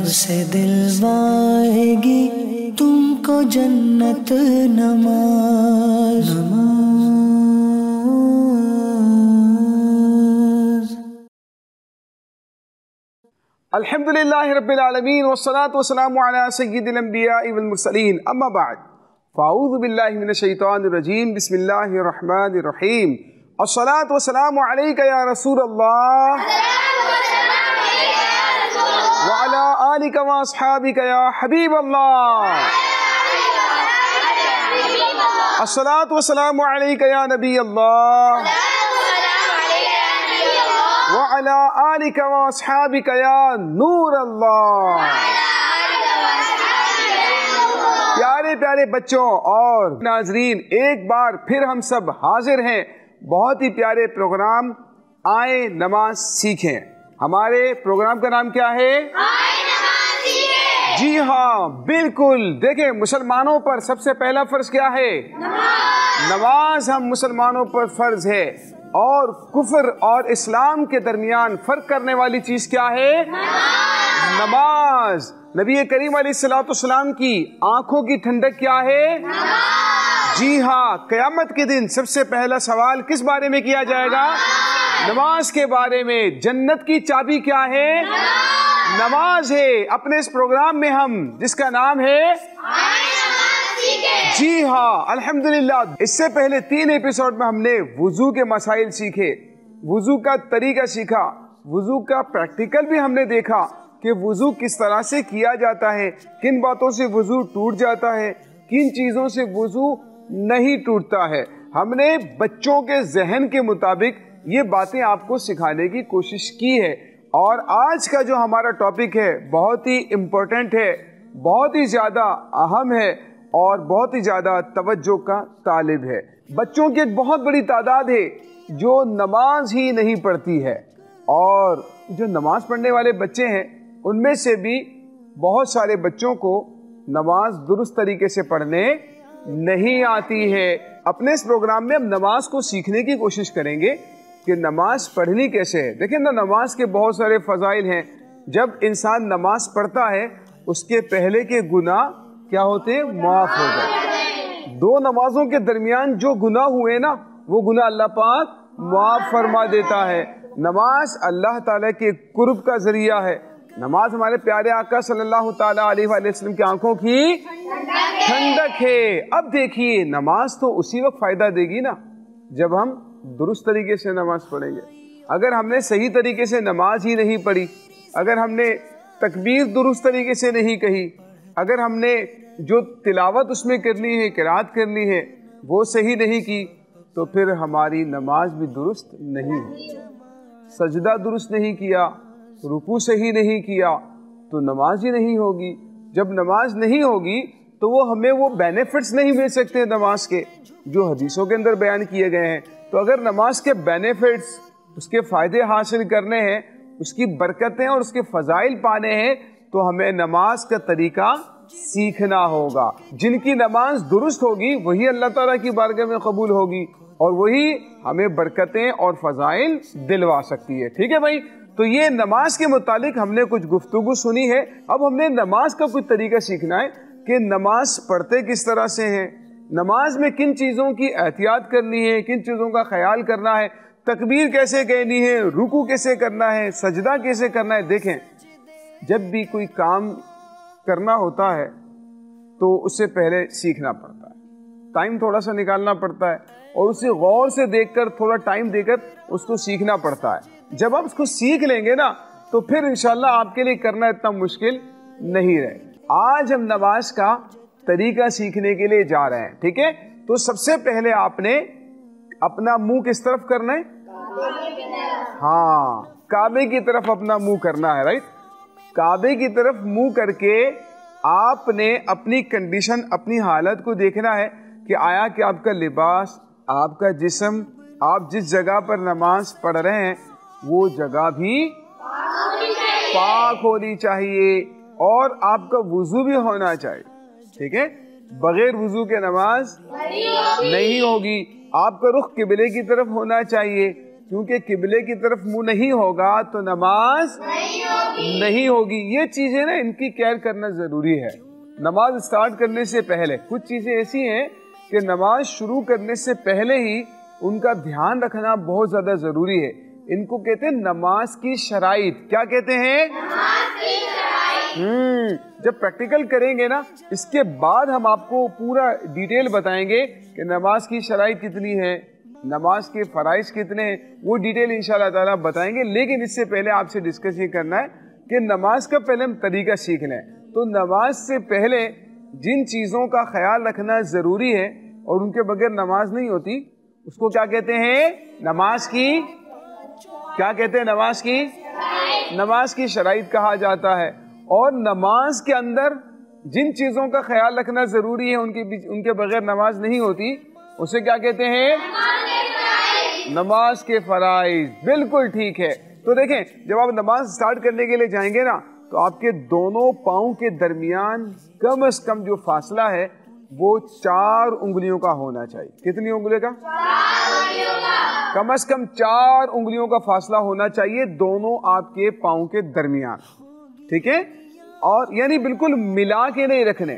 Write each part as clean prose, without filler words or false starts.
से दिलवाएगी तुमको जन्नत नमाज। अल्हम्दुलिल्लाहि रब्बिल आलमीन वस्सलातु वस्सलामु अला सय्यिदिल अंबियाइ वल मुरसलीन अम्मा बाद फ़अऊज़ु बिल्लाहि मिनश शैतानिर रजीम बिस्मिल्लाहिर रहमानिर रहीम अस्सलातु वस्सलामु अलैका या रसूलल्लाह व अला आलिका व अस्हाबिका या हबीबल्लाह अस्सलातु वस्सलामु अलैका या नबीयल्लाह व अला आलिका व अस्हाबिका या नूर अल्लाह। प्यारे प्यारे बच्चों और नाजरीन, एक बार फिर हम सब हाजिर हैं बहुत ही प्यारे प्रोग्राम आए नमाज सीखें। हमारे प्रोग्राम का नाम क्या है? आए नमाज सीखें। जी हाँ, बिल्कुल। देखें, मुसलमानों पर सबसे पहला फर्ज क्या है? नमाज हम मुसलमानों पर फर्ज है। और कुफ्र और इस्लाम के दरमियान फर्क करने वाली चीज क्या है? नमाज। नबी करीम अलैहिस्सलाम की आंखों की ठंडक क्या है? जी हाँ, कयामत के दिन सबसे पहला सवाल किस बारे में किया जाएगा? नमाज के बारे में। जन्नत की चाबी क्या है? नमाज है। अपने इस प्रोग्राम में हम जिसका नाम है जी हाँ, अल्हम्दुलिल्लाह, इससे पहले 3 एपिसोड में हमने वुजू के मसाइल सीखे, वुजू का तरीका सीखा, वुजू का प्रैक्टिकल भी हमने देखा कि वुजू किस तरह से किया जाता है, किन बातों से वुजू टूट जाता है, किन चीज़ों से वुजू नहीं टूटता है। हमने बच्चों के जहन के मुताबिक ये बातें आपको सिखाने की कोशिश की है। और आज का जो हमारा टॉपिक है बहुत ही इम्पोर्टेंट है, बहुत ही ज़्यादा अहम है और बहुत ही ज़्यादा तवज्जो का तालिब है। बच्चों की एक बहुत बड़ी तादाद है जो नमाज ही नहीं पढ़ती है, और जो नमाज पढ़ने वाले बच्चे हैं उनमें से भी बहुत सारे बच्चों को नमाज दुरुस्त तरीके से पढ़ने नहीं आती है। अपने इस प्रोग्राम में हम नमाज को सीखने की कोशिश करेंगे कि नमाज पढ़नी कैसे है। देखिए ना, नमाज के बहुत सारे फ़ज़ाइल हैं। जब इंसान नमाज पढ़ता है उसके पहले के गुनाह क्या होते हैं? माफ हो जाते। 2 नमाजों के दरमियान जो गुनाह हुए ना, वो गुनाह अल्लाह पाक माफ फरमा देता है। नमाज अल्लाह ताला के कुर्ब का जरिया है। नमाज हमारे प्यारे आका सल्लल्लाहु ताला अलैहि वसल्लम की आंखों की ठंडक है। अब देखिए, नमाज तो उसी वक्त फायदा देगी ना जब हम दुरुस्त तरीके से नमाज पढ़ेंगे। अगर हमने सही तरीके से नमाज ही नहीं पढ़ी, अगर हमने तकबीर दुरुस्त तरीके से नहीं कही, अगर हमने जो तिलावत उसमें करनी है, किरात करनी है, वो सही नहीं की, तो फिर हमारी नमाज भी दुरुस्त नहीं है। सजदा दुरुस्त नहीं किया, रुकू सही नहीं किया, तो नमाज ही नहीं होगी। जब नमाज नहीं होगी तो वो हमें वो बेनिफिट्स नहीं मिल सकते नमाज के जो हदीसों के अंदर बयान किए गए हैं। तो अगर नमाज के बेनिफिट्स, उसके फ़ायदे हासिल करने हैं, उसकी बरकतें और उसके फ़ज़ाइल पाने हैं, तो हमें नमाज का तरीका सीखना होगा। जिनकी नमाज दुरुस्त होगी वही अल्लाह ताला की बारगाह में कबूल होगी और वही हमें बरकतें और फ़ज़ाइल दिलवा सकती है। ठीक है भाई, तो ये नमाज के मुतालिक हमने कुछ गुफ्तगू सुनी है। अब हमने नमाज का कुछ तरीका सीखना है कि नमाज पढ़ते किस तरह से हैं, नमाज में किन चीज़ों की एहतियात करनी है, किन चीज़ों का ख्याल करना है, तकबीर कैसे कहनी है, रुकू कैसे करना है, सजदा कैसे करना है। देखें, जब भी कोई काम करना होता है तो उससे पहले सीखना पड़ता है, टाइम थोड़ा सा निकालना पड़ता है और उसे गौर से देखकर, थोड़ा टाइम देकर उसको सीखना पड़ता है। जब आप उसको सीख लेंगे ना तो फिर इंशाल्लाह आपके लिए करना इतना मुश्किल नहीं रहे। आज हम नमाज का तरीका सीखने के लिए जा रहे हैं। ठीक है, तो सबसे पहले आपने अपना मुंह किस तरफ करना है? हाँ, काबे की तरफ अपना मुंह करना है। राइट, काबे की तरफ मुंह करके आपने अपनी कंडीशन, अपनी हालत को देखना है कि आया कि आपका लिबास, आपका जिस्म, आप जिस जगह पर नमाज पढ़ रहे हैं वो जगह भी पाक होनी चाहिए और आपका वुजू भी होना चाहिए। ठीक है, बगैर वुजू के नमाज नहीं होगी। आपका रुख किबले की तरफ होना चाहिए, क्योंकि किबले की तरफ मुंह नहीं होगा तो नमाज नहीं होगी। नहीं होगी। ये चीजें ना इनकी केयर करना जरूरी है। नमाज स्टार्ट करने से पहले कुछ चीजें ऐसी हैं कि नमाज शुरू करने से पहले ही उनका ध्यान रखना बहुत ज्यादा जरूरी है। इनको कहते हैं नमाज की शराइत। क्या कहते हैं? नमाज की शराइत। जब प्रैक्टिकल करेंगे ना, इसके बाद हम आपको पूरा डिटेल बताएंगे कि नमाज की शराइत कितनी है, नमाज के फराइज कितने हैं, वो डिटेल इंशाल्लाह ताला बताएंगे। लेकिन इससे पहले आपसे डिस्कस ये करना है कि नमाज का पहले हम तरीका सीख लें। तो नमाज से पहले जिन चीज़ों का ख्याल रखना ज़रूरी है और उनके बगैर नमाज नहीं होती, उसको क्या कहते हैं? नमाज की क्या कहते हैं? नमाज की शराइत कहा जाता है। और नमाज के अंदर जिन चीज़ों का ख्याल रखना ज़रूरी है उनके बगैर नमाज नहीं होती, उसे क्या कहते हैं? नमाज के फराइज। बिल्कुल ठीक है। तो देखें, जब आप नमाज स्टार्ट करने के लिए जाएंगे ना, तो आपके दोनों पाँव के दरमियान कम से कम जो फासला है वो 4 उंगलियों का होना चाहिए। कितनी उंगलियों का? 4 उंगलियों का। कम से कम 4 उंगलियों का फासला होना चाहिए दोनों आपके पाँव के दरमियान। ठीक है? और यानी बिल्कुल मिला के नहीं रखने,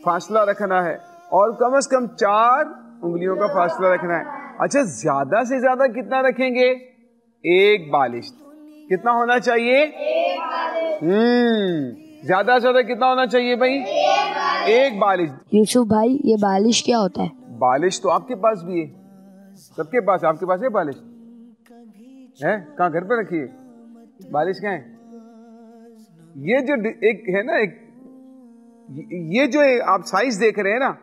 फासला रखना है और कम से कम 4 उंगलियों का फासला रखना है। अच्छा, ज्यादा से ज्यादा कितना रखेंगे? 1 बालिश। कितना होना चाहिए? 1 बालिश। ज्यादा से ज्यादा कितना होना चाहिए भाई? 1 बालिश। यूसुफ भाई, ये बालिश क्या होता है? बालिश तो आपके पास भी है, सबके पास। आपके पास है बालिश? है? कहाँ? घर पे रखिए बालिश। क्या है ये जो एक है ना, ये जो आप साइज देख रहे हैं ना,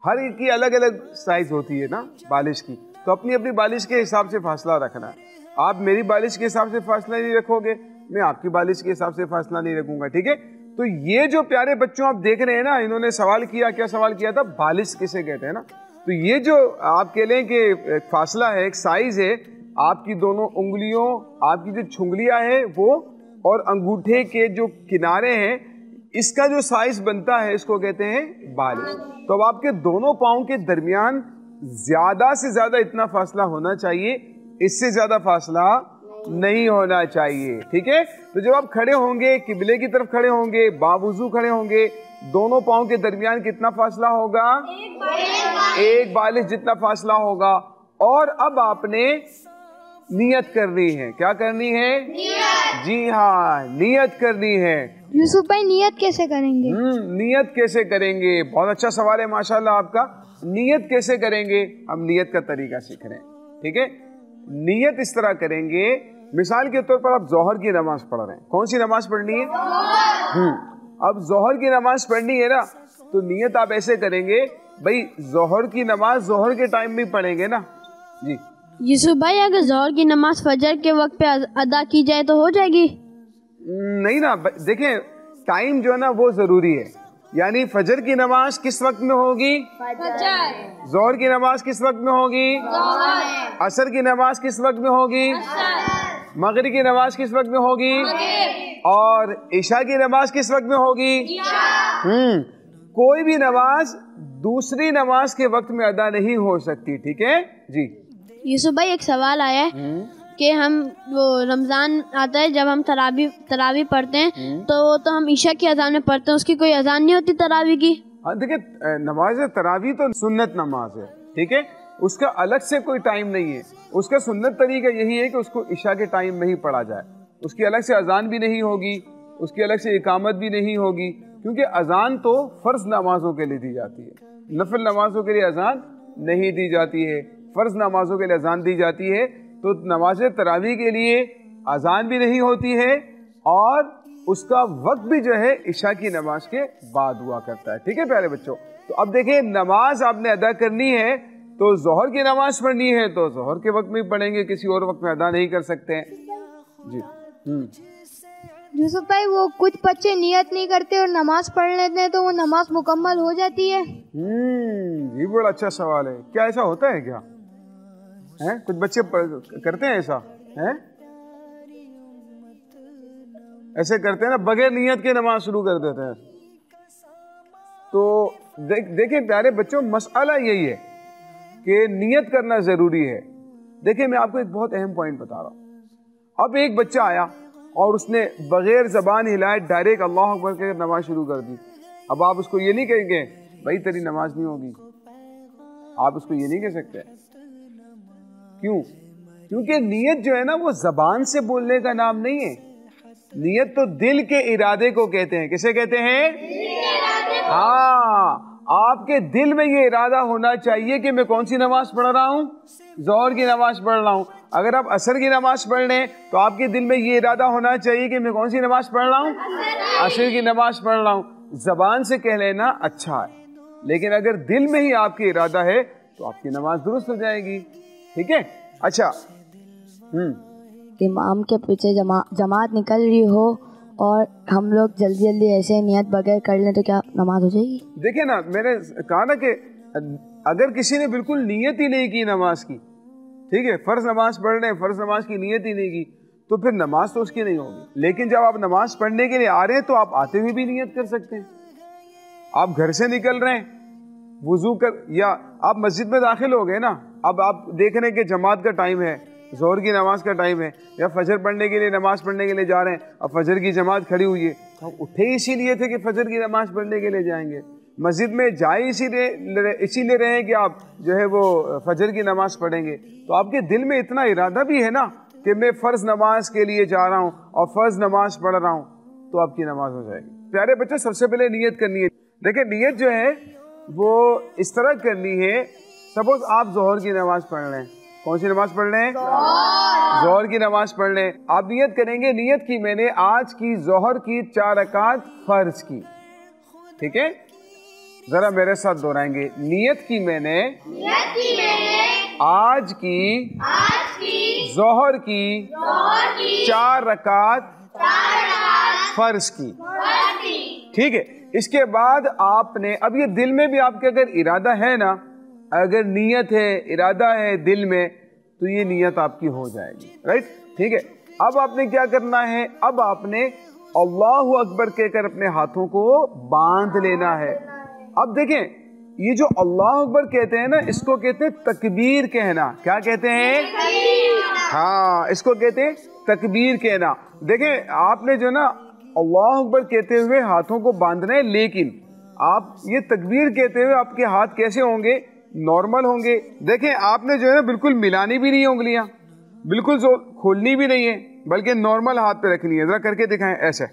हर एक की अलग अलग साइज होती है ना बालिश की। तो अपनी अपनी बालिश के हिसाब से फासला रखना है। आप मेरी बालिश के हिसाब से फासला नहीं रखोगे, मैं आपकी बालिश के हिसाब से फासला नहीं रखूंगा। ठीक है? तो ये जो प्यारे बच्चों आप देख रहे हैं ना, इन्होंने सवाल किया, क्या सवाल किया था? बालिश किसे कहते हैं ना। तो ये जो आप कह लें कि फासला है, एक साइज है, आपकी दोनों उंगलियों, आपकी जो छुंगलियां हैं वो और अंगूठे के जो किनारे हैं, इसका जो साइज बनता है इसको कहते हैं बालिश। तो अब आपके दोनों पाँव के दरमियान ज्यादा से ज्यादा इतना फासला होना चाहिए, इससे ज्यादा फासला नहीं होना चाहिए। ठीक है? तो जब आप खड़े होंगे, किबले की तरफ खड़े होंगे, बावुजू खड़े होंगे, दोनों पाँव के दरमियान कितना फासला होगा? 1 बालिश जितना फासला होगा। और अब आपने नियत करनी है। क्या करनी है? नियत। जी हाँ, नियत करनी है। यूसुफ भाई, नियत कैसे करेंगे? नियत कैसे करेंगे? बहुत अच्छा सवाल है माशाल्लाह आपका। नियत कैसे करेंगे? हम नियत का तरीका सीख रहे हैं। ठीक है? नियत इस तरह करेंगे, मिसाल के तौर पर आप जोहर की नमाज पढ़ रहे हैं। कौन सी नमाज पढ़नी है? अब जोहर की नमाज पढ़नी है ना, तो नियत आप ऐसे करेंगे, भाई जोहर की नमाज जोहर के टाइम में पढ़ेंगे ना। जी यूसुफ भाई, अगर जोहर की नमाज फजर के वक्त पे अदा की जाए तो हो जाएगी? नहीं ना, देखें टाइम जो है ना वो जरूरी है। यानी फजर की नमाज किस वक्त में होगी? फजर। जोहर की नमाज किस वक्त में होगी? जोहर। असर की नमाज किस वक्त में होगी? असर। मगरिब की नमाज किस वक्त में होगी? मगरिब। और इशा की नमाज किस वक्त में होगी? इशा। कोई भी नमाज दूसरी नमाज के वक्त में अदा नहीं हो सकती। ठीक है जी। यूसुफ भाई, एक सवाल आया है कि हम वो रमज़ान आता है, जब हम तरावी पढ़ते हैं तो हम ईशा की अजान में पढ़ते हैं, उसकी कोई अजान नहीं होती तरावी की? हाँ, देखिए नमाज तरावी तो सुन्नत नमाज है। ठीक है? उसका अलग से कोई टाइम नहीं है। उसका सुन्नत तरीका यही है कि उसको ईशा के टाइम में ही पढ़ा जाए। उसकी अलग से अजान भी नहीं होगी, उसकी अलग से इकामत भी नहीं होगी, क्योंकि अजान तो फ़र्ज नमाजों के लिए दी जाती है, नफल नमाजों के लिए अजान नहीं दी जाती है, फ़र्ज नमाजों के लिए अजान दी जाती है। तो नमाज तरावी के लिए अजान भी नहीं होती है और उसका वक्त भी जो है इशा की नमाज के बाद हुआ करता है। ठीक है प्यारे बच्चों? तो अब देखिए, नमाज आपने अदा करनी है तो जोहर की नमाज पढ़नी है तो जोहर के वक्त में ही पढ़ेंगे, किसी और वक्त में अदा नहीं कर सकते हैं जी। यूसुफ भाई, वो कुछ बच्चे नियत नहीं करते और नमाज पढ़ लेते हैं तो वो नमाज मुकम्मल हो जाती है? ये बड़ा अच्छा सवाल है। क्या ऐसा होता है क्या? हैं? कुछ बच्चे करते हैं ऐसा? हैं? ऐसे करते हैं ना, बगैर नियत के नमाज शुरू कर देते हैं। तो देखिए प्यारे बच्चों, मसला यही है कि नियत करना जरूरी है। देखिए मैं आपको एक बहुत अहम पॉइंट बता रहा हूं। अब एक बच्चा आया, और उसने बगैर ज़बान हिलाए डायरेक्ट अल्लाह अकबर के नमाज शुरू कर दी। अब आप उसको ये नहीं कहेंगे भाई तेरी नमाज नहीं होगी, आप उसको ये नहीं कह सकते। क्यों? क्योंकि नीयत जो है ना वो ज़बान से बोलने का नाम नहीं है, नीयत तो दिल के इरादे को कहते हैं। किसे कहते हैं? हाँ, आपके दिल में ये इरादा होना चाहिए कि मैं कौन सी नमाज पढ़ रहा हूँ, ज़ोहर की नमाज पढ़ रहा हूँ। अगर आप असर की नमाज पढ़ रहे हैं तो आपके दिल में ये इरादा होना चाहिए कि मैं कौन सी नमाज पढ़ रहा हूँ, असर की नमाज पढ़ रहा हूँ। ज़बान से कह लेना अच्छा है, लेकिन अगर दिल में ही आपकी इरादा है तो आपकी नमाज दुरुस्त हो जाएगी। ठीक है? अच्छा, इमाम के पीछे जमात निकल रही हो और हम लोग जल्दी जल्दी ऐसे नियत बगैर कर लें तो क्या नमाज हो जाएगी? देखिए ना, मैंने कहा ना कि अगर किसी ने बिल्कुल नियत ही नहीं की नमाज की, ठीक है, फर्ज नमाज पढ़ रहे हैं, फर्ज नमाज की नियत ही नहीं की, तो फिर नमाज तो उसकी नहीं होगी। लेकिन जब आप नमाज पढ़ने के लिए आ रहे हैं तो आप आते हुए भी नियत कर सकते हैं। आप घर से निकल रहे हैं वुजू कर, या आप मस्जिद में दाखिल हो गए ना, अब आप देख रहे हैं कि जमात का टाइम है, ज़ोहर की नमाज का टाइम है, या फजर पढ़ने के लिए नमाज पढ़ने के लिए जा रहे हैं, अब फजर की जमात खड़ी हुई है, तो आप उठे इसीलिए थे कि फजर की नमाज पढ़ने के लिए जाएंगे। मस्जिद में जाए इसीलिए रहे कि आप जो है वो फजर की नमाज पढ़ेंगे। तो आपके दिल में इतना इरादा भी है ना कि मैं फ़र्ज नमाज के लिए जा रहा हूँ और फ़र्ज नमाज पढ़ रहा हूँ, तो आपकी नमाज हो जाएगी। प्यारे बच्चों, सबसे पहले नियत करनी है। देखिए, नियत जो है वो इस तरह करनी है। सपोज आप ज़ोहर की नमाज पढ़ रहे हैं, कौन सी नमाज पढ़ रहे हैं? ज़ोहर की नमाज पढ़ रहे हैं। आप नियत करेंगे, नियत की मैंने आज की ज़ोहर की 4 रकात फ़र्ज की। ठीक है, जरा मेरे साथ दोहराएंगे, नियत की मैंने आज की ज़ोहर की 4 रकात फ़र्ज की। ठीक है, इसके बाद आपने, अब ये दिल में भी आपके अगर इरादा है ना, अगर नियत है, इरादा है दिल में, तो ये नियत आपकी हो जाएगी। राइट? ठीक है, अब आपने क्या करना है? अब आपने अल्लाहु अकबर कहकर अपने हाथों को बांध लेना है। अब देखें, ये जो अल्लाह अकबर कहते हैं ना, इसको कहते हैं तकबीर कहना। क्या कहते हैं? हाँ, इसको कहते हैं तकबीर कहना। देखें, आपने जो ना अल्लाह अकबर कहते हुए हाथों को बांधना है, लेकिन आप ये तकबीर कहते हुए आपके हाथ कैसे होंगे? नॉर्मल होंगे। देखें, आपने जो है ना बिल्कुल मिलानी भी नहीं है उंगलियां, बिल्कुल खोलनी भी नहीं है, बल्कि नॉर्मल हाथ पे रखनी है। जरा करके दिखाएं ऐसे।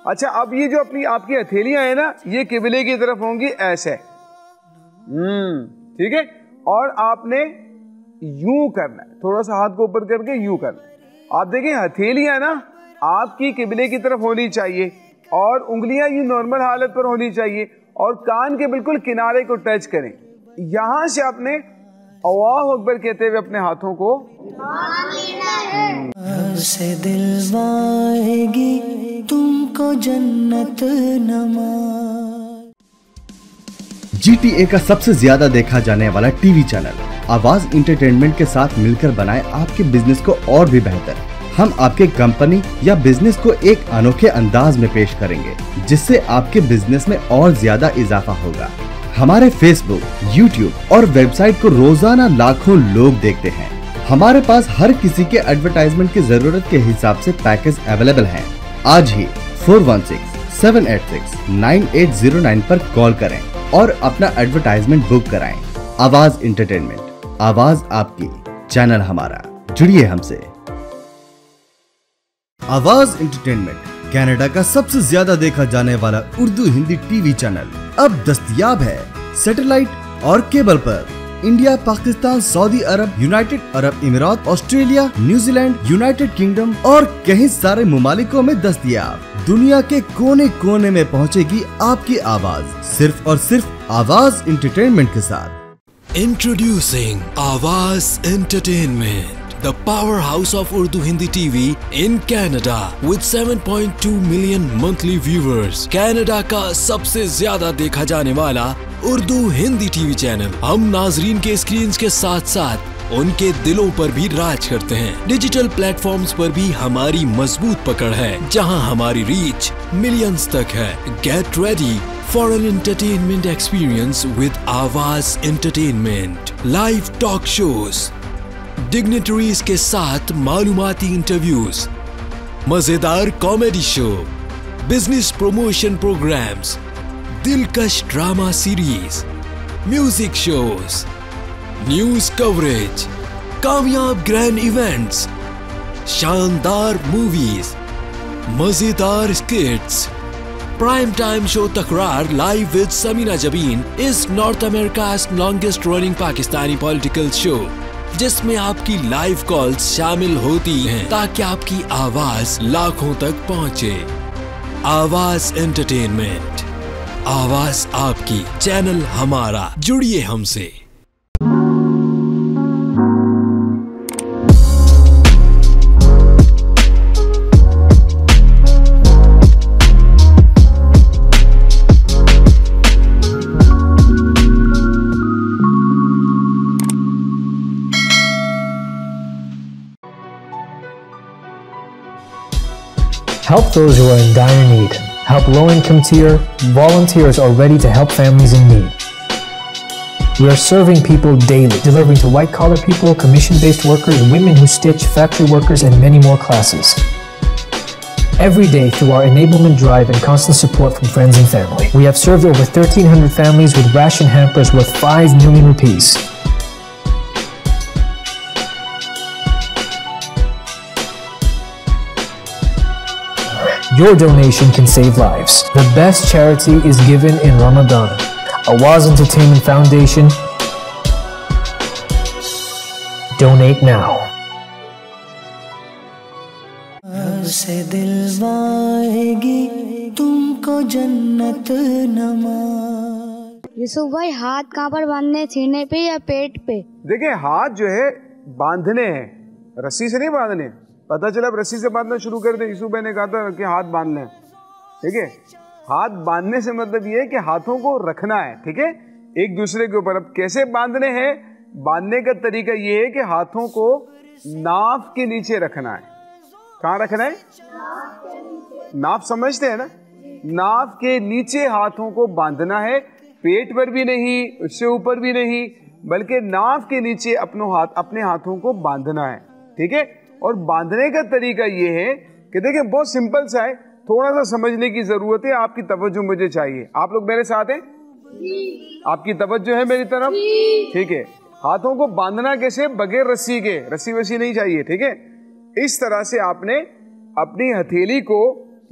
अच्छा, अब ये जो अपनी आपकी हथेलियां है ना, ये किबले की तरफ होंगी ऐसे। ठीक है, और आपने यूं करना है, थोड़ा सा हाथ को ऊपर करके यूं करना है। आप देखें, हथेलियां ना आपकी किबले की तरफ होनी चाहिए और उंगलियां यूं नॉर्मल हालत पर होनी चाहिए, और कान के बिल्कुल किनारे को टच करें। यहां से आपने अल्लाहु अकबर कहते हुए अपने हाथों को से दिलवाएगी तुमको जन्नत नमाज। GTA का सबसे ज्यादा देखा जाने वाला टीवी चैनल आवाज इंटरटेनमेंट के साथ मिलकर बनाए आपके बिजनेस को और भी बेहतर। हम आपके कंपनी या बिजनेस को एक अनोखे अंदाज में पेश करेंगे, जिससे आपके बिजनेस में और ज्यादा इजाफा होगा। हमारे फेसबुक, यूट्यूब और वेबसाइट को रोजाना लाखों लोग देखते हैं। हमारे पास हर किसी के एडवर्टाइजमेंट की जरूरत के हिसाब से पैकेज अवेलेबल हैं। आज ही 4167869809 पर कॉल करें और अपना एडवर्टाइजमेंट बुक कराएं। आवाज इंटरटेनमेंट, आवाज आपकी, चैनल हमारा। जुड़िए हमसे। आवाज इंटरटेनमेंट कनाडा का सबसे ज्यादा देखा जाने वाला उर्दू हिंदी टीवी चैनल अब दस्तयाब है सैटेलाइट और केबल पर। इंडिया, पाकिस्तान, सऊदी अरब, United Arab इमिरात, Australia, New Zealand, United kingdom और कई सारे ममालिकों में दस्तयाब। दुनिया के कोने कोने में पहुंचेगी आपकी आवाज, सिर्फ और सिर्फ आवाज इंटरटेनमेंट के साथ। Introducing Awaz Entertainment, the powerhouse of Urdu Hindi TV in Canada with 7.2 million monthly viewers. Canada का सबसे ज्यादा देखा जाने वाला उर्दू हिंदी टीवी चैनल। हम नाजरीन के स्क्रीन के साथ साथ उनके दिलों पर भी राज करते हैं। डिजिटल प्लेटफॉर्म्स पर भी हमारी मजबूत पकड़ है, जहां हमारी रीच मिलियंस तक है। Get ready for an entertainment experience with Awaz Entertainment. Live talk shows, dignitaries के साथ मालूमाती इंटरव्यूज, मजेदार comedy show, business promotion programmes, दिलकश drama series, music shows, news coverage, कामयाब ग्रैंड इवेंट्स, शानदार मूवीज, मजेदार skits. Prime time show Takrar live with Sameena Jabeen is North America's longest running Pakistani political show, जिसमें आपकी लाइव कॉल्स शामिल होती हैं ताकि आपकी आवाज लाखों तक पहुंचे। आवाज एंटरटेनमेंट, आवाज आपकी, चैनल हमारा, जुड़िए हमसे। Help those who are in dire need. Help low-income tier. Volunteers are ready to help families in need. We are serving people daily, delivering to white-collar people, commission-based workers, women who stitch, factory workers, and many more classes. Every day through our enablement drive and constant support from friends and family, we have served over 1,300 families with ration hampers worth 5 million rupees. Your donation can save lives. The best charity is given in Ramadan. Awaz Entertainment Foundation. Donate now. से दिलवाएगी तुमको जन्नत नमाज। यूसुफ भाई, हाथ कहाँ पर बांधने, सीने पे या पेट पे? देखिए, हाथ जो है बांधने हैं, रस्सी से नहीं बांधने। पता चला अब रस्सी से बांधना शुरू कर दे। यूसुफ भाई ने कहा था कि हाथ बांध लें, ठीक है। हाथ बांधने से मतलब ये है कि हाथों को रखना है, ठीक है, एक दूसरे के ऊपर। अब कैसे बांधने हैं? बांधने का तरीका ये है कि हाथों को नाफ के नीचे रखना है। कहाँ रखना है? नाफ समझते हैं ना? नाफ के नीचे हाथों को बांधना है, पेट पर भी नहीं, उससे ऊपर भी नहीं, बल्कि नाफ के नीचे अपने हाथों को बांधना है, ठीक है। और बांधने का तरीका ये है कि देखिए, बहुत सिंपल सा है, थोड़ा सा समझने की जरूरत है। आपकी तवज्जो मुझे चाहिए। आप लोग मेरे साथ हैं? आपकी तवज्जो है मेरी तरफ, ठीक है। हाथों को बांधना कैसे? बगैर रस्सी के, रस्सी वस्सी नहीं चाहिए, ठीक है। इस तरह से आपने अपनी हथेली को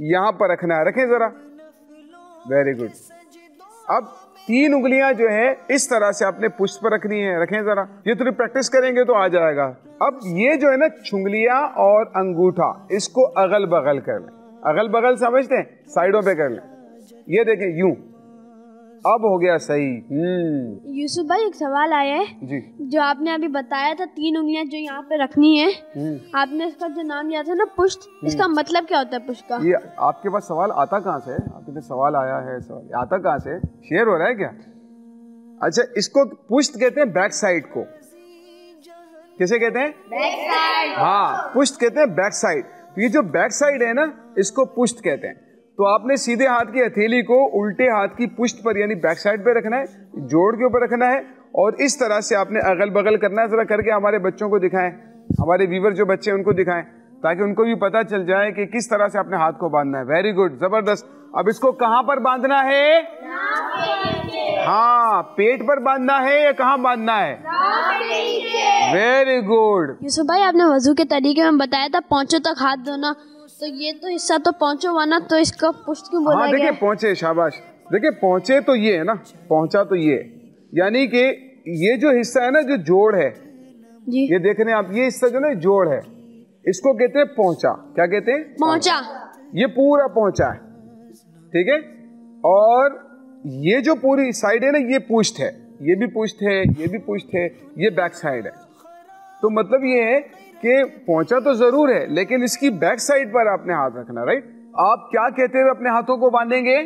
यहां पर रखना है। रखें जरा, वेरी गुड। अब 3 उंगलियां जो है इस तरह से आपने पुष्ट पर रखनी है। रखें जरा, ये थोड़ी प्रैक्टिस करेंगे तो आ जाएगा। अब ये जो है ना, छुंगलियां और अंगूठा, इसको अगल बगल कर लें। अगल बगल समझते हैं? साइडों पे कर लें। ये देखें, यूं। अब हो गया सही। यूसुफ भाई, एक सवाल आया है जी। जो आपने अभी बताया था, 3 उंगलियां जो यहाँ पे रखनी है, आपने इसका जो नाम लिया था ना, पुष्ट, इसका मतलब क्या होता है पुष्ट का? ये आपके पास सवाल आता कहाँ से है? आपके पास सवाल आया है, सवाल आता कहाँ से? शेयर हो रहा है क्या? अच्छा, इसको पुष्ट कहते हैं बैक साइड को। किसे कहते हैं? Back side. हाँ, पुष्ट कहते हैं बैक साइड। तो ये जो बैक साइड है ना, इसको पुष्ट कहते हैं। तो आपने सीधे हाथ की हथेली को उल्टे हाथ की पुष्ट पर यानी बैक साइड पे रखना है, जोड़ के ऊपर रखना है, और इस तरह से आपने अगल बगल करना है। जरा करके हमारे बच्चों को दिखाएं, हमारे व्यूवर जो बच्चे हैं उनको दिखाएं, ताकि उनको भी पता चल जाए कि किस तरह से अपने हाथ को बांधना है। वेरी गुड, जबरदस्त। अब इसको कहां पर बांधना है? हाँ, पेट पर बांधना है या कहाँ बांधना है? Very good. यूसुफ भाई, आपने वजू के तरीके में बताया था पौंचों तक हाथ धोना, तो ये तो हिस्सा तो पहुंचो वाना, तो इसका पुष्ट क्यों बोला गया? देखिए, पहुंचे, शाबाश। देखिए, पहुंचे तो ये है ना, पहुंचा तो ये, यानी कि ये जो हिस्सा है ना, जो जोड़ है जी, ये देख रहे हैं आप, ये हिस्सा जो ना जोड़ है, इसको कहते हैं पहुंचा। क्या कहते हैं? पहुंचा। ये पूरा पहुंचा है, ठीक है। और ये जो पूरी साइड है ना, ये पुष्ट है, ये भी पुष्ट है, ये भी पुष्ट है, ये बैक साइड है। तो मतलब ये है कि पहुंचा तो जरूर है, लेकिन इसकी बैक साइड पर आपने हाथ रखना, राइट। आप क्या कहते हुए अपने हाथों को बांधेंगे?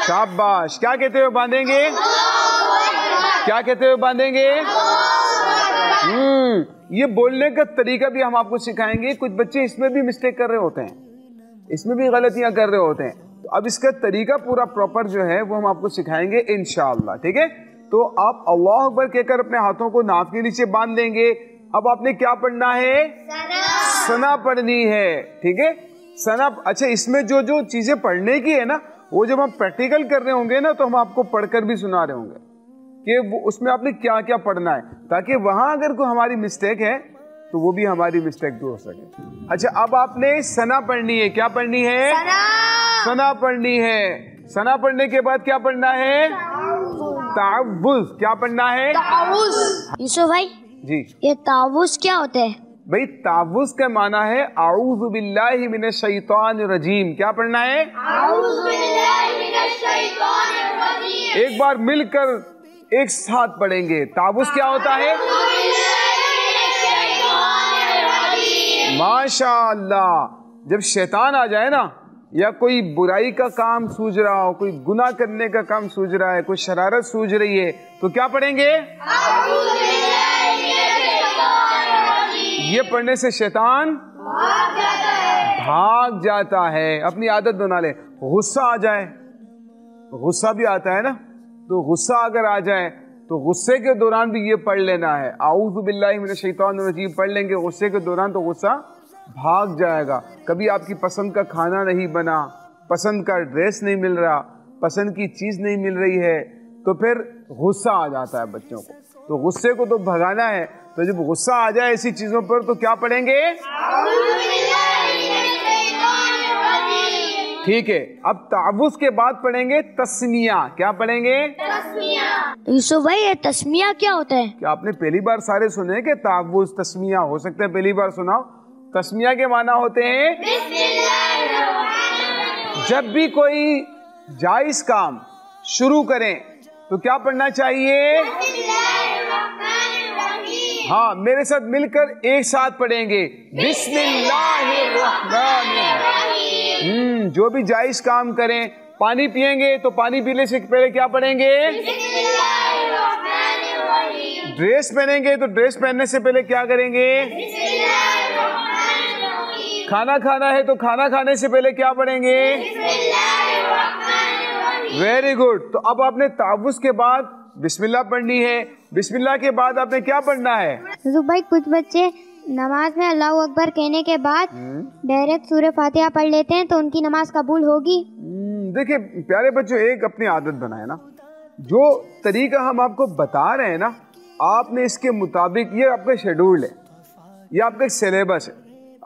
शाबाश। क्या कहते हुए बांधेंगे? क्या कहते हुए बांधेंगे? ये बोलने का तरीका भी हम आपको सिखाएंगे। कुछ बच्चे इसमें भी मिस्टेक कर रहे होते हैं, इसमें भी गलतियां कर रहे होते हैं। तो अब इसका तरीका पूरा प्रॉपर जो है वो हम आपको सिखाएंगे इंशाअल्लाह, ठीक है। तो आप अल्लाह अकबर कहकर अपने हाथों को नाक के नीचे बांध लेंगे। अब आपने क्या पढ़ना है? सना पढ़नी है, ठीक है, सना। अच्छा, इसमें जो जो चीजें पढ़ने की है ना, वो जब हम प्रैक्टिकल कर रहे होंगे ना, तो हम आपको पढ़कर भी सुना रहे होंगे कि उसमें आपने क्या क्या पढ़ना है, ताकि वहां अगर कोई हमारी मिस्टेक है तो वो भी हमारी मिस्टेक दूर हो सके। अच्छा, अब आपने सना पढ़नी है। क्या पढ़नी है? सना पढ़नी है। सना पढ़ने के बाद क्या पढ़ना है? तावुज़। क्या पढ़ना है? यूसुफ भाई जी, ये तावुज़ क्या होता है? भाई तावुज़ का माना है आऊज़ु बिल्लाहि मिनश शैतानिर रजीम। क्या पढ़ना है? आऊज़ु बिल्लाहि मिनश शैतानिर रजीम। एक बार मिलकर एक साथ पढ़ेंगे। तावुज़ क्या होता है? माशाअल्लाह। जब शैतान आ जाए ना, या कोई बुराई का काम सूझ रहा हो, कोई गुनाह करने का काम सूझ रहा है, कोई शरारत सूझ रही है, तो क्या पढ़ेंगे? ये पढ़ने से शैतान भाग जाता है। अपनी आदत बना ले। गुस्सा आ जाए, गुस्सा भी आता है ना, तो गुस्सा अगर आ जाए तो गुस्से के दौरान भी ये पढ़ लेना है, आऊज़ु बिल्लाहि मिनश शैतानिर रजीम पढ़ लेंगे गुस्से के दौरान, तो गुस्सा भाग जाएगा। कभी आपकी पसंद का खाना नहीं बना, पसंद का ड्रेस नहीं मिल रहा, पसंद की चीज़ नहीं मिल रही है, तो फिर गुस्सा आ जाता है बच्चों को। तो गुस्से को तो भगाना है, तो जब गुस्सा आ जाए ऐसी चीज़ों पर तो क्या पढ़ेंगे? ठीक है। अब तावुज़ के बाद पढ़ेंगे तस्मिया। क्या पढ़ेंगे? यूसुफ भाई ये तस्मिया क्या होता है? क्या आपने पहली बार सारे सुने कि तावुज़ तस्मिया? हो सकता है पहली बार सुनाओ। तस्मिया के माना होते हैं जब भी कोई जायज काम शुरू करें तो क्या पढ़ना चाहिए? हाँ, मेरे साथ मिलकर एक साथ पढ़ेंगे, बिस्मिल्लाहिर्रहमानिर्रहीम। जो भी जायज काम करें, पानी पिएंगे तो पानी पीने से पहले क्या पढ़ेंगे? ड्रेस पहनेंगे तो ड्रेस पहनने से पहले क्या करेंगे? खाना खाना है तो खाना खाने से पहले क्या पढ़ेंगे? Very good. तो अब आपने तावुज़ के बाद बिस्मिल्लाह पढ़नी है। बिस्मिल्लाह के बाद आपने क्या पढ़ना है? भाई कुछ बच्चे नमाज में अल्लाहू अकबर कहने के बाद डायरेक्ट सूरह फातिहा पढ़ लेते हैं, तो उनकी नमाज कबूल होगी? देखिए प्यारे बच्चों, एक अपनी आदत बनाए ना, जो तरीका हम आपको बता रहे हैं ना, आपने इसके मुताबिक, ये आपका शेड्यूल है, ये आपका सिलेबस है,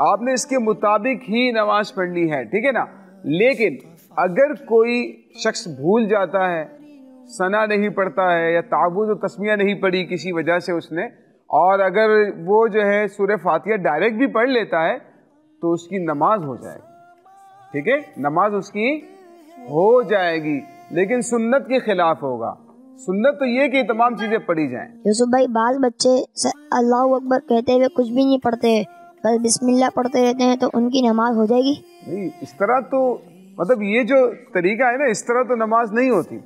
आपने इसके मुताबिक ही नमाज पढ़नी है, ठीक है ना। लेकिन अगर कोई शख्स भूल जाता है, सना नहीं पढ़ता है, या तावुज़ और तस्मिया नहीं पढ़ी किसी वजह से उसने, और अगर वो जो है सूरह फातिहा डायरेक्ट भी पढ़ लेता है, तो उसकी नमाज हो जाएगी, ठीक है, नमाज उसकी हो जाएगी, लेकिन सुन्नत के खिलाफ होगा। सुन्नत तो ये कि तमाम चीजें पढ़ी जाएं। यूसुफ भाई, बाज बच्चे अल्लाहू अकबर कहते हुए कुछ भी नहीं पढ़ते, बस बिस्मिल्लाह पढ़ते रहते हैं, तो उनकी नमाज हो जाएगी? नहीं, इस तरह तो मतलब ये जो तरीका है ना, इस तरह तो नमाज नहीं होती।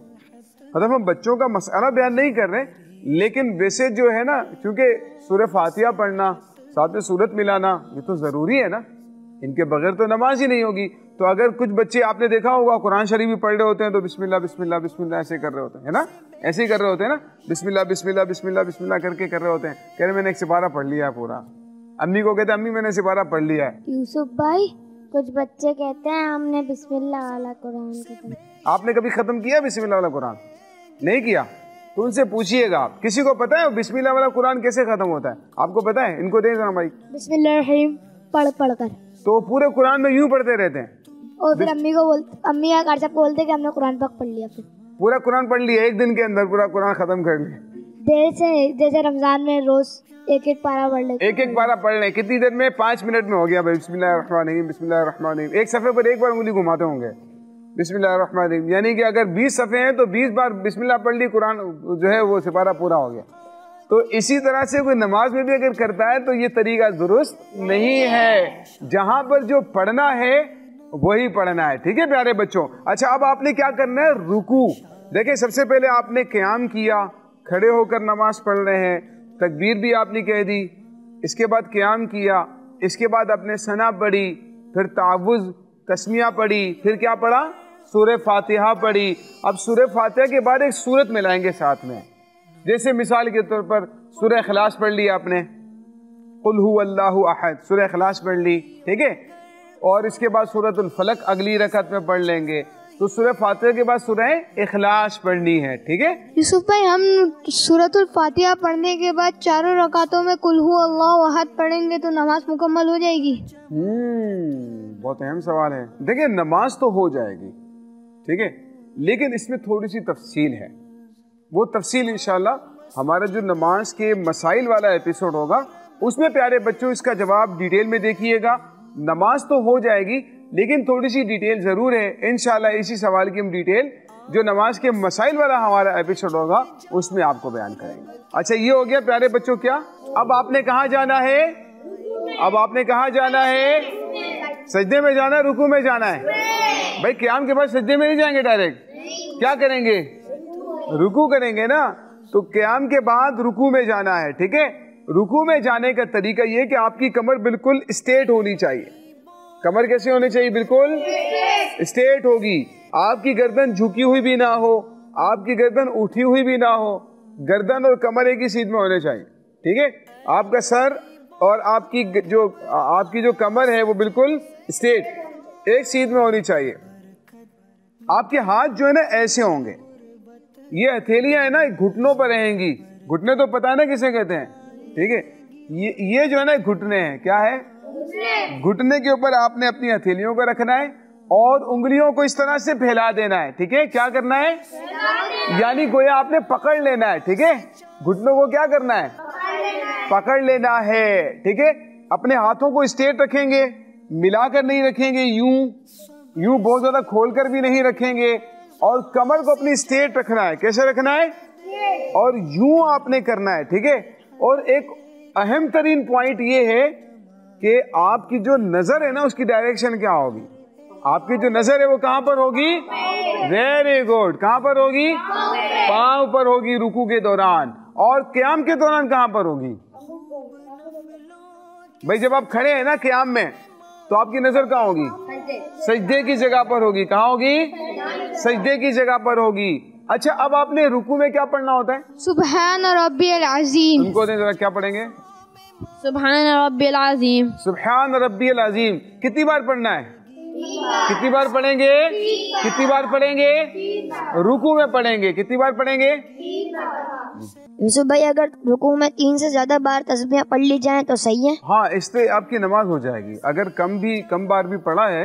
मतलब हम बच्चों का मसला बयान नहीं कर रहे, लेकिन वैसे जो है ना, क्योंकि सूरह फातिहा पढ़ना, साथ में सूरत मिलाना, ये तो ज़रूरी है ना, इनके बगैर तो नमाज ही नहीं होगी। तो अगर कुछ बच्चे आपने देखा होगा कुरान शरीफ भी पढ़ रहे होते हैं तो बिस्मिल्लाह बिस्मिल्लाह बिस्मिल्लाह ऐसे कर रहे होते हैं, है ना, ऐसे ही कर रहे होते हैं ना, बिस्मिल्लाह बिस्मिल्लाह बिस्मिल्लाह बिस्मिल्लाह करके कर रहे होते हैं। कह रहे मैंने एक सिपारा पढ़ लिया है पूरा। अम्मी को कहते हैं अम्मी मैंने सिपारा पढ़ लिया है। यूसुफ भाई, कुछ बच्चे कहते हैं हमने बिस्मिल्लाह वाला कुरान खत्म। आपने कभी खत्म किया बिस्मिल्लाह वाला कुरान? नहीं किया? तो उनसे पूछिएगा आप, किसी को पता है बिस्मिल्लाह वाला कुरान कैसे खत्म होता है? आपको पता है? इनको दे देना भाई। बिस्मिल्लाहिर्रहमानिर्रहीम पढ़ कर तो पूरे कुरान में यूं पढ़ते रहते हैं, और फिर अम्मी या कार साहब को बोलते कि हमने कुरान पाक पढ़ लिया। फिर पूरा कुरान पढ़ लिया, एक दिन के अंदर पूरा कुरान खत्म कर लिया। देर से, जैसे रमजान में रोज एक एक पारा पढ़ लेते, एक एक पारा पढ़ लें। कितनी देर में? 5 मिनट में हो गया भाई। बिस्मिल्लाहिर्रहमानिर्रहीम बिस्मिल्लाहिर्रहमानिर्रहीम। एक सफ़े पर एक बार उंगली घुमाते होंगे बिस्मिल्लाहिर्रहमानिर्रहीम, यानी कि अगर 20 सफ़े हैं तो 20 बार बिस्मिल्लाह पढ़ ली, कुरान जो है वो सिपारा पूरा हो गया। तो इसी तरह से कोई नमाज में भी अगर करता है तो ये तरीका दुरुस्त नहीं है। जहां पर जो पढ़ना है वही पढ़ना है, ठीक है प्यारे बच्चों। अच्छा, अब आपने क्या करना है? रुकू। देखिए, सबसे पहले आपने क़याम किया, खड़े होकर नमाज पढ़ रहे हैं, तकबीर भी आपने कह दी, इसके बाद क़याम किया, इसके बाद आपने सना पढ़ी, फिर तावुज़ तस्मिया पढ़ी, फिर क्या पढ़ा? सूरह फातिहा पढ़ी। अब सूरह फातिहा के बाद एक सूरत मिलाएंगे साथ में, जैसे मिसाल के तौर पर सूरह इखलास पढ़ ली आपने, कुल हु अल्लाहु अहद, सूरह इखलास पढ़ ली, ठीक है, और इसके बाद सूरतुल फलक अगली रकत में पढ़ लेंगे, तो सूरह फातिहा के बाद सूरह इखलास पढ़नी है, ठीक है। यूसुफ भाई, हम सूरतुल फातिहा पढ़ने के बाद चारों रकातों में कुल हु अल्लाहु अहद पढ़ेंगे तो नमाज मुकम्मल हो जाएगी? बहुत अहम सवाल है। देखिए, नमाज तो हो जाएगी, ठीक है, लेकिन इसमें थोड़ी सी तफसील है। वो तफसील इंशाल्लाह हमारा जो नमाज के मसाइल वाला एपिसोड होगा उसमें प्यारे बच्चों इसका जवाब डिटेल में देखिएगा। नमाज तो हो जाएगी लेकिन थोड़ी सी डिटेल जरूर है। इंशाल्लाह इसी सवाल की हम डिटेल जो नमाज के मसाइल वाला हमारा एपिसोड होगा उसमें आपको बयान करेंगे। अच्छा, ये हो गया प्यारे बच्चों। क्या अब आपने कहाँ जाना है? अब आपने कहाँ जाना है? सजदे में जाना है, रुकू में जाना है? भाई क़याम के बाद सजदे में नहीं जाएंगे डायरेक्ट, क्या करेंगे? रुकू करेंगे ना। तो क़याम के बाद रुकू में जाना है, ठीक है। रुकू में जाने का तरीका ये कि आपकी कमर बिल्कुल स्ट्रेट होनी चाहिए। कमर कैसे होनी चाहिए? बिल्कुल स्ट्रेट होगी। आपकी गर्दन झुकी हुई भी ना हो, आपकी गर्दन उठी हुई भी ना हो, गर्दन और कमर एक ही सीध में होने चाहिए, ठीक है। आपका सर और आपकी जो कमर है वो बिल्कुल स्ट्रेट एक सीध में होनी चाहिए। आपके हाथ जो है ना ऐसे होंगे, ये हथेलियां है ना घुटनों पर रहेंगी। घुटने तो पता है ना किसे कहते हैं, ठीक है। ये जो है ना घुटने हैं, क्या है? घुटने के ऊपर आपने अपनी हथेलियों को रखना है और उंगलियों को इस तरह से फैला देना है, ठीक है। क्या करना है? यानी गोया आपने पकड़ लेना है, ठीक है। घुटनों को क्या करना है? पकड़ लेना है, ठीक है। अपने हाथों को स्ट्रेट रखेंगे, मिलाकर नहीं रखेंगे, यूं बहुत ज्यादा खोलकर भी नहीं रखेंगे, और कमर को अपनी स्ट्रेट रखना है। कैसे रखना है? और यूं आपने करना है, ठीक है। और एक अहम तरीन पॉइंट ये है कि आपकी जो नजर है ना उसकी डायरेक्शन क्या होगी? आपकी जो नजर है वो कहां पर होगी? Very good. कहां पर होगी? पांव पर होगी रुकू के दौरान। और क़याम के दौरान कहां पर होगी? भाई जब आप खड़े हैं ना क़याम में तो आपकी नजर कहां होगी? सजदे की जगह पर होगी। कहां होगी? सजदे की जगह पर होगी। अच्छा, अब आपने रुकू में क्या पढ़ना होता है? सुब्हान रब्बियल अज़ीम। उनको जरा क्या पढ़ेंगे? सुब्हान रब्बियल अज़ीम। सुब्हान रब्बियल अज़ीम कितनी बार पढ़ना है? कितनी बार पढ़ेंगे? कितनी बार पढ़ेंगे? रुकू में पढ़ेंगे। कितनी बार पढ़ेंगे? यूसुफ भाई, अगर रुकू में 3 से ज्यादा बार तस्बीह पढ़ ली जाए तो सही है? हाँ, इससे आपकी नमाज हो जाएगी। अगर कम बार भी पढ़ा है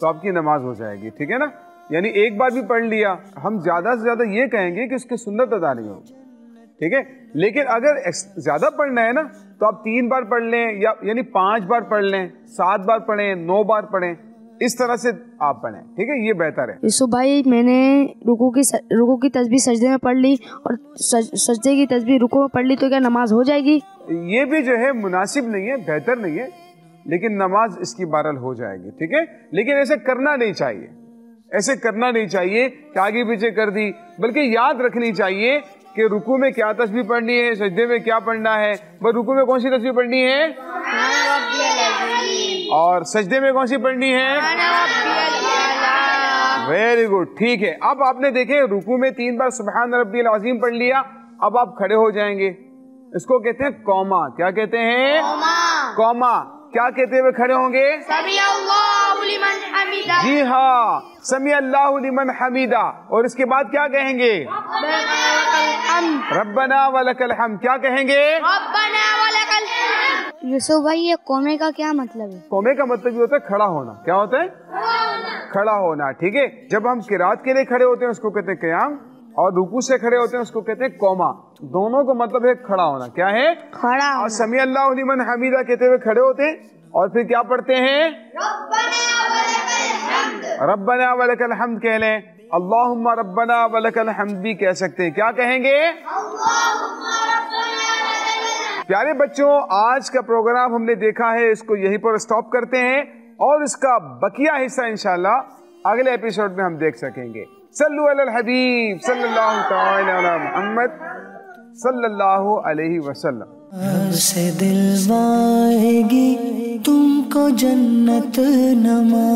तो आपकी नमाज हो जाएगी, ठीक है ना। यानी एक बार भी पढ़ लिया, हम ज्यादा से ज्यादा ये कहेंगे कि उसकी सुन्नत अदा नहीं होगी, ठीक है। लेकिन अगर ज्यादा पढ़ना है ना तो आप 3 बार पढ़ लें, यानी 5 बार पढ़ लें, 7 बार पढ़ें, 9 बार पढ़ें, इस तरह से आप पढ़ें, ठीक है। ये बेहतर है। यूसुफ भाई, मैंने रुकू की तस्बीह सजदे में पढ़ ली और सजदे की तस्बीह रुकू में पढ़ ली, तो क्या नमाज हो जाएगी? ये भी जो है मुनासिब नहीं है, बेहतर नहीं है, लेकिन नमाज इसकी बहरहाल हो जाएगी, ठीक है। लेकिन ऐसे करना नहीं चाहिए, ऐसे करना नहीं चाहिए कि आगे पीछे कर दी, बल्कि याद रखनी चाहिए कि रुकू में क्या तस्बीह पढ़नी है, सजदे में क्या पढ़ना है। बस रुकू में कौन सी तस्बीह पढ़नी है और सजदे में कौन सी पढ़नी है? वेरी गुड, ठीक है। अब आपने देखे रुकू में 3 बार सुब्हान रब्बियल अज़ीम पढ़ लिया। अब आप खड़े हो जाएंगे, इसको कहते हैं कौमा। क्या कहते हैं? कौमा। क्या कहते हुए खड़े होंगे? समी अल्लाहु लिमन हमीदा। जी हाँ, समी अल्लाहु लिमन हमीदा। और इसके बाद क्या कहेंगे? रब्बना वलकल हम्द। क्या कहेंगे? रब्बना वलकल हम्द। यूसुफ भाई, ये कौमे का क्या मतलब है? कौमे का मतलब ये होता है खड़ा होना। क्या होता है? खड़ा होना, ठीक है। जब हम किरात के लिए खड़े होते हैं उसको कहते हैं क़याम, और रुकू से खड़े होते हैं उसको कहते हैं कौमा। दोनों को मतलब है खड़ा होना। क्या है? खड़ा होना। और समी अल्लाहु लिमन हमीदा कहते हुए खड़े होते हैं, और फिर क्या पढ़ते हैं? रब्बना वलकल हम्द कह लें, अल्लाहुम्मा रब्बना वलकल हम्द भी कह सकते हैं। क्या कहेंगे? प्यारे बच्चों, आज का प्रोग्राम हमने देखा है, इसको यहीं पर स्टॉप करते हैं और इसका बकिया हिस्सा इंशाल्लाह अगले एपिसोड में हम देख सकेंगे। सल्लु अलल हबीब सल्लल्लाहु तआला अला मुहम्मद सल्लल्लाहु अलैहि वसल्लम। से दिलवाएगी तुमको जन्नत नमा।